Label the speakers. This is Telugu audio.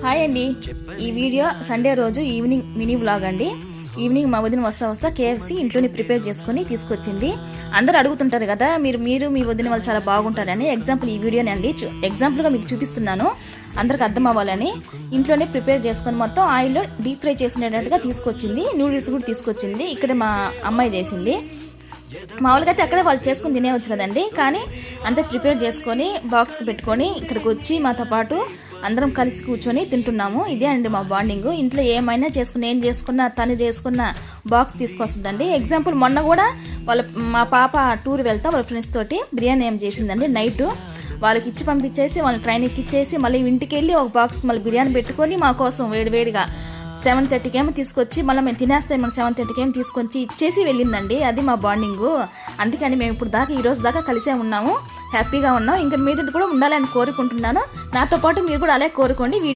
Speaker 1: హాయ్ అండి, ఈ వీడియో సండే రోజు ఈవినింగ్ మినీ వ్లాగ్ అండి. ఈవినింగ్ మా వదిన వస్తా KFC ఇంట్లోనే ప్రిపేర్ చేసుకొని తీసుకొచ్చింది. అందరూ అడుగుతుంటారు కదా, మీరు మీ వదిన వాళ్ళు చాలా బాగుంటారని. ఎగ్జాంపుల్ ఈ వీడియోని అండి ఎగ్జాంపుల్గా మీకు చూపిస్తున్నాను, అందరికి అర్థం అవ్వాలని. ఇంట్లోనే ప్రిపేర్ చేసుకొని మొత్తం ఆయిల్లో డీప్ ఫ్రై చేసినట్టుగా తీసుకొచ్చింది. నూడిల్స్ కూడా తీసుకొచ్చింది. ఇక్కడ మా అమ్మాయి చేసింది. మామూలుగా అయితే అక్కడే వాళ్ళు చేసుకుని తినేవచ్చు కదండి, కానీ అంతా ప్రిపేర్ చేసుకొని బాక్స్కి పెట్టుకొని ఇక్కడికి వచ్చి మాతో పాటు అందరం కలిసి కూర్చొని తింటున్నాము. ఇదే అండి మా బాండింగ్. ఇంట్లో ఏమైనా చేసుకుని ఏం చేసుకున్నా తను చేసుకున్న బాక్స్ తీసుకొస్తుందండి. ఎగ్జాంపుల్ మొన్న కూడా మా పాప టూర్ వెళ్తా వాళ్ళ ఫ్రెండ్స్ తోటి బిర్యానీ ఏం చేసిందండి. నైట్ వాళ్ళకి ఇచ్చి పంపించేసి వాళ్ళని ట్రైన్ ఎక్కిచ్చేసి మళ్ళీ ఇంటికి వెళ్ళి ఒక బాక్స్ మళ్ళీ బిర్యానీ పెట్టుకొని మా కోసం వేడివేడిగా 7:30కి ఏమో తీసుకొచ్చి మళ్ళీ మేము తినేస్తే మనం 7:30కి ఏమో తీసుకొచ్చి ఇచ్చేసి వెళ్ళిందండి. అది మా బాండింగు. అందుకని మేము ఇప్పుడు దాకా ఈ రోజు దాకా కలిసే ఉన్నాము, హ్యాపీగా ఉన్నాం. ఇంకా మీదటి కూడా ఉండాలని కోరుకుంటున్నాను. నాతో పాటు మీరు కూడా అలాగే కోరుకోండి.